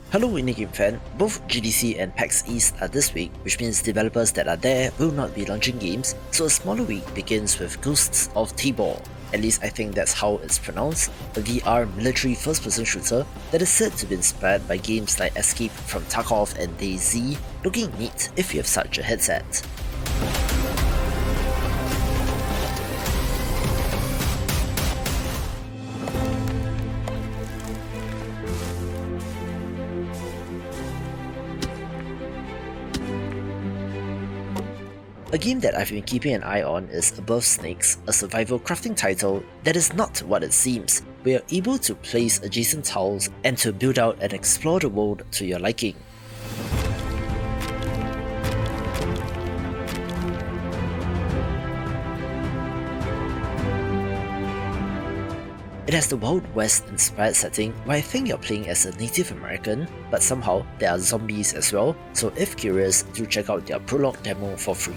Hello Indie fan, both GDC and PAX East are this week, which means developers that are there will not be launching games, so a smaller week begins with Ghosts of Tabor. At least I think that's how it's pronounced, a VR military first-person shooter that is said to be inspired by games like Escape from Tarkov and DayZ, looking neat if you have such a headset. A game that I've been keeping an eye on is Above Snakes, a survival crafting title that is not what it seems. We are able to place adjacent tiles and to build out and explore the world to your liking. It has the Wild West inspired setting where I think you're playing as a Native American, but somehow there are zombies as well, so if curious, do check out their Prologue demo for free.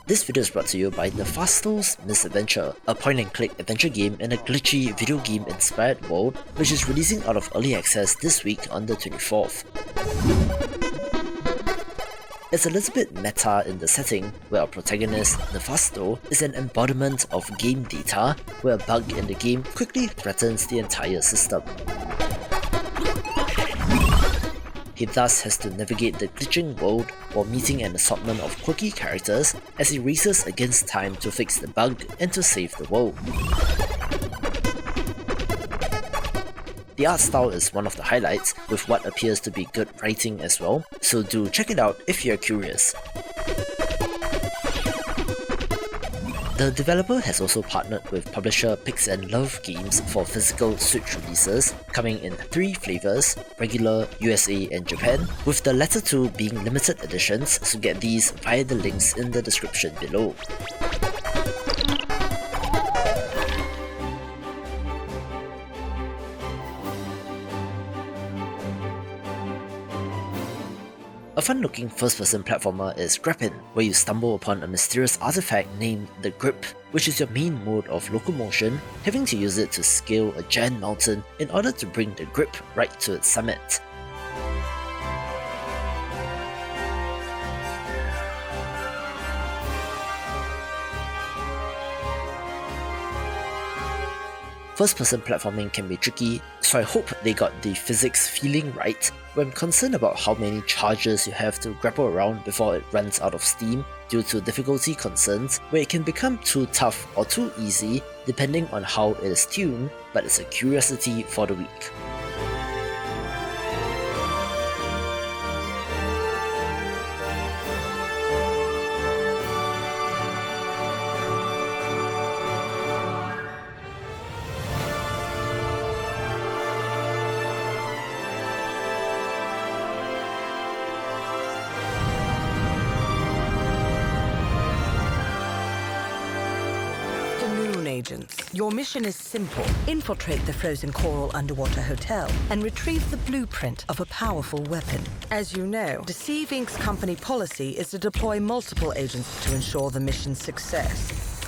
This video is brought to you by Nefasto's Misadventure, a point-and-click adventure game in a glitchy video game-inspired world which is releasing out of early access this week on the 24th. It's a little bit meta in the setting, where our protagonist, Nefasto, is an embodiment of game data, where a bug in the game quickly threatens the entire system. He thus has to navigate the glitching world while meeting an assortment of quirky characters as he races against time to fix the bug and to save the world. The art style is one of the highlights, with what appears to be good writing as well, so do check it out if you're curious. The developer has also partnered with publisher Pix and Love Games for physical Switch releases, coming in 3 flavors, regular, USA and Japan, with the latter 2 being limited editions, so get these via the links in the description below. A fun-looking first-person platformer is GRAPPIN, where you stumble upon a mysterious artifact named the Grip, which is your main mode of locomotion, having to use it to scale a giant mountain in order to bring the Grip right to its summit. First-person platforming can be tricky, so I hope they got the physics feeling right, but I'm concerned about how many charges you have to grapple around before it runs out of steam due to difficulty concerns, where it can become too tough or too easy depending on how it is tuned, but it's a curiosity for the week. Agents. Your mission is simple. Infiltrate the frozen coral underwater hotel and retrieve the blueprint of a powerful weapon. As you know, Deceive Inc's company policy is to deploy multiple agents to ensure the mission's success.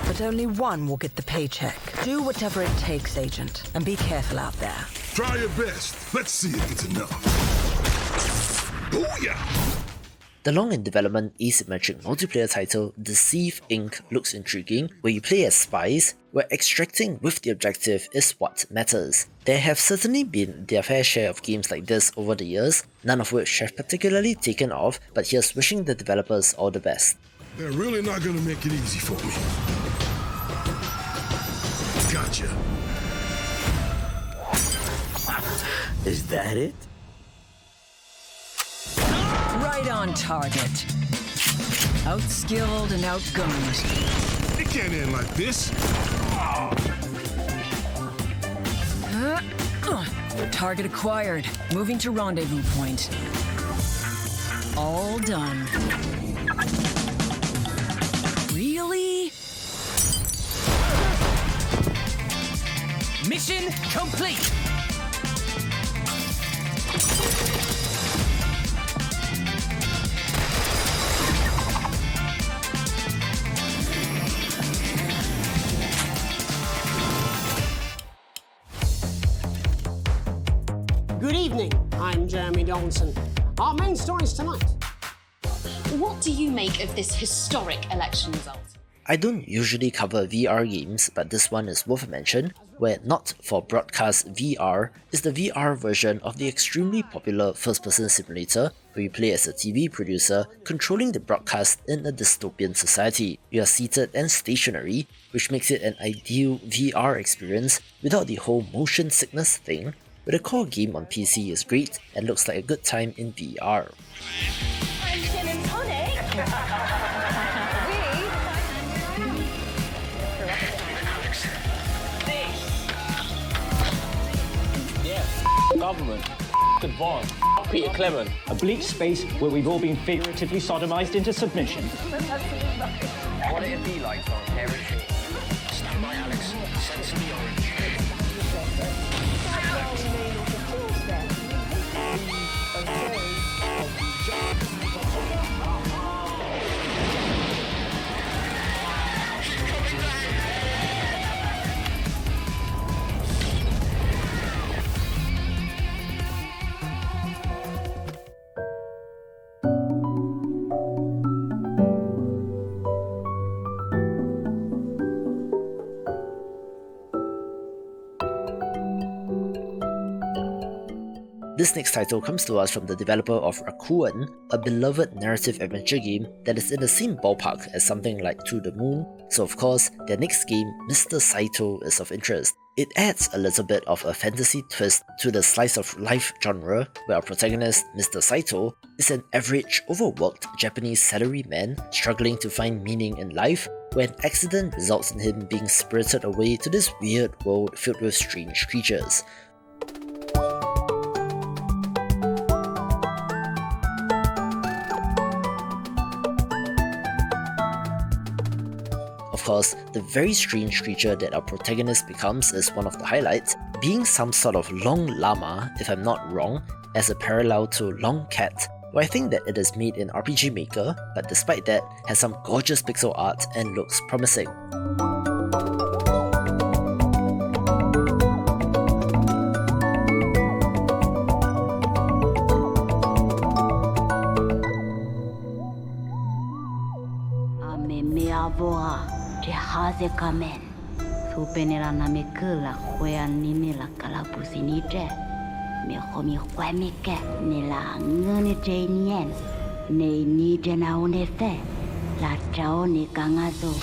But only one will get the paycheck. Do whatever it takes, Agent, and be careful out there. Try your best. Let's see if it's enough. Booyah! The long-in-development asymmetric multiplayer title Deceive Inc. looks intriguing, where you play as spies, where extracting with the objective is what matters. There have certainly been their fair share of games like this over the years, none of which have particularly taken off, but here's wishing the developers all the best. They're really not gonna make it easy for me. Gotcha. Is that it? Right on target. Outskilled and outgunned. It can't end like this. Target acquired. Moving to rendezvous point. All done. Really? Mission complete! Good evening, I'm Jeremy Donaldson. Our main stories tonight. What do you make of this historic election result? I don't usually cover VR games, but this one is worth a mention, where Not For Broadcast VR is the VR version of the extremely popular first-person simulator where you play as a TV producer controlling the broadcast in a dystopian society. You are seated and stationary, which makes it an ideal VR experience without the whole motion sickness thing, but the core game on PC is great and looks like a good time in VR. I'm gin and tonic. Government, advance, Peter Clement. A bleak space where we've all been figuratively sodomized into submission. What it'd be like on territory. Stand by, Alex. Sense the orange. This next title comes to us from the developer of Raccoon, a beloved narrative adventure game that is in the same ballpark as something like To the Moon, so of course, their next game, Mr. Saitou, is of interest. It adds a little bit of a fantasy twist to the slice of life genre, where our protagonist, Mr. Saitou, is an average, overworked Japanese salaryman struggling to find meaning in life, where an accident results in him being spirited away to this weird world filled with strange creatures. Of course, the very strange creature that our protagonist becomes is one of the highlights, being some sort of long llama, if I'm not wrong, as a parallel to Long Cat, where I think that it is made in RPG Maker, but despite that, has some gorgeous pixel art and looks promising. Clement. Supenera na mekula huya nini la kalapusini je. Me homi huamike nila ngani jenien. Ne ni jena unefe. La chao ni kangazo.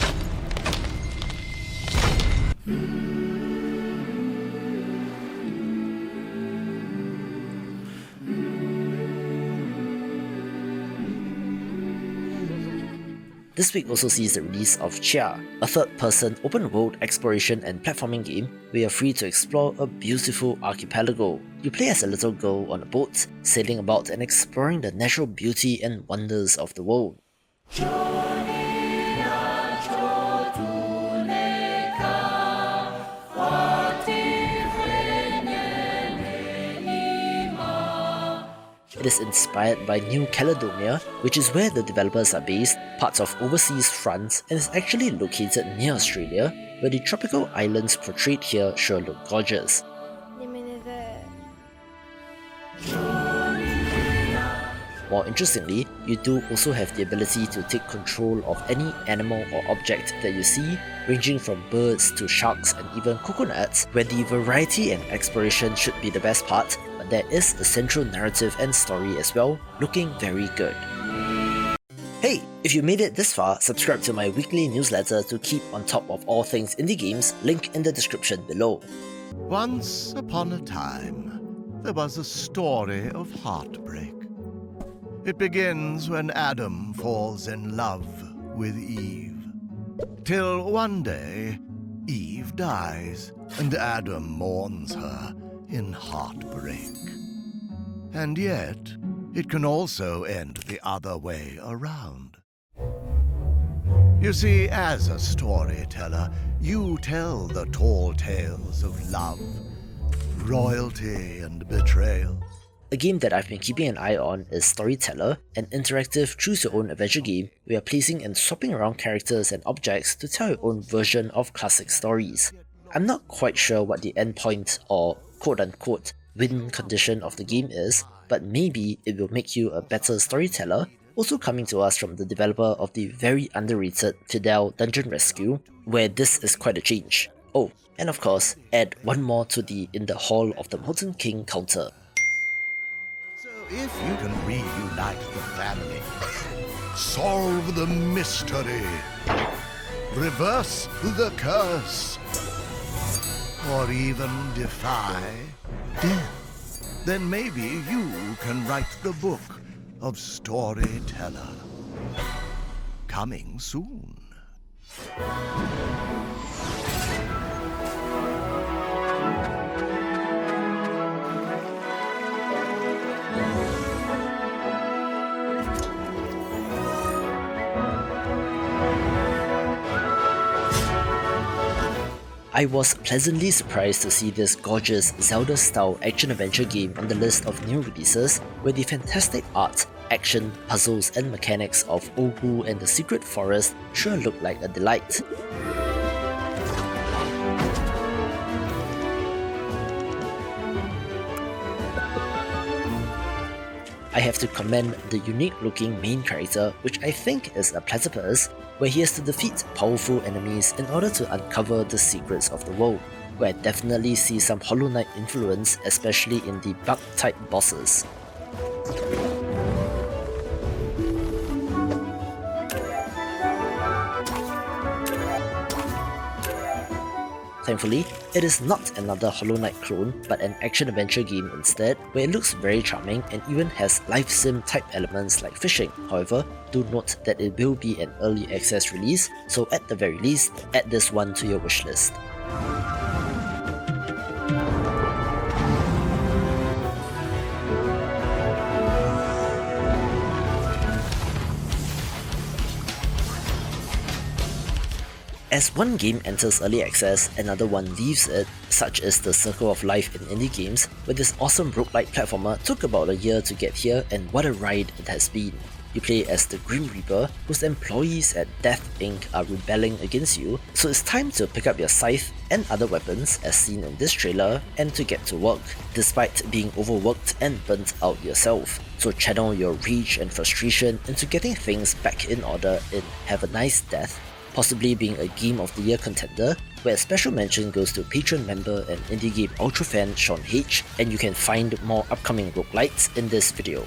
This week also sees the release of Tchia, a third-person open-world exploration and platforming game where you're free to explore a beautiful archipelago. You play as a little girl on a boat, sailing about and exploring the natural beauty and wonders of the world. It is inspired by New Caledonia, which is where the developers are based, parts of overseas France, and is actually located near Australia, where the tropical islands portrayed here sure look gorgeous. More interestingly, you do also have the ability to take control of any animal or object that you see, ranging from birds to sharks and even coconuts, where the variety and exploration should be the best part, but there is a central narrative and story as well, looking very good. Hey, if you made it this far, subscribe to my weekly newsletter to keep on top of all things indie games, link in the description below. Once upon a time, there was a story of heartbreak. It begins when Adam falls in love with Eve. Till one day, Eve dies, and Adam mourns her in heartbreak. And yet, it can also end the other way around. You see, as a storyteller, you tell the tall tales of love, royalty, and betrayal. A game that I've been keeping an eye on is Storyteller, an interactive choose-your-own adventure game where you're placing and swapping around characters and objects to tell your own version of classic stories. I'm not quite sure what the endpoint or quote-unquote win condition of the game is, but maybe it will make you a better storyteller. Also coming to us from the developer of the very underrated Fidel Dungeon Rescue, where this is quite a change. Oh, and of course, add one more to the In the Hall of the Molten King counter. If you can reunite the family, solve the mystery, reverse the curse, or even defy death, then maybe you can write the book of Storyteller. Coming soon. I was pleasantly surprised to see this gorgeous Zelda-style action-adventure game on the list of new releases, where the fantastic art, action, puzzles and mechanics of Ohu and the Secret Forest sure look like a delight. I have to commend the unique looking main character, which I think is a platypus, where he has to defeat powerful enemies in order to uncover the secrets of the world, where I definitely see some Hollow Knight influence, especially in the bug type bosses. Thankfully, it is not another Hollow Knight clone, but an action-adventure game instead, where it looks very charming and even has life sim type elements like fishing. However, do note that it will be an early access release, so at the very least, add this one to your wishlist. As one game enters early access, another one leaves it, such as the Circle of Life in indie games, where this awesome roguelike platformer took about a year to get here, and what a ride it has been. You play as the Grim Reaper, whose employees at Death Inc are rebelling against you, so it's time to pick up your scythe and other weapons as seen in this trailer and to get to work, despite being overworked and burnt out yourself. So channel your rage and frustration into getting things back in order in Have a Nice Death, possibly being a Game of the Year contender, where a special mention goes to Patreon member and indie game ultra fan Sean H, and you can find more upcoming roguelites in this video.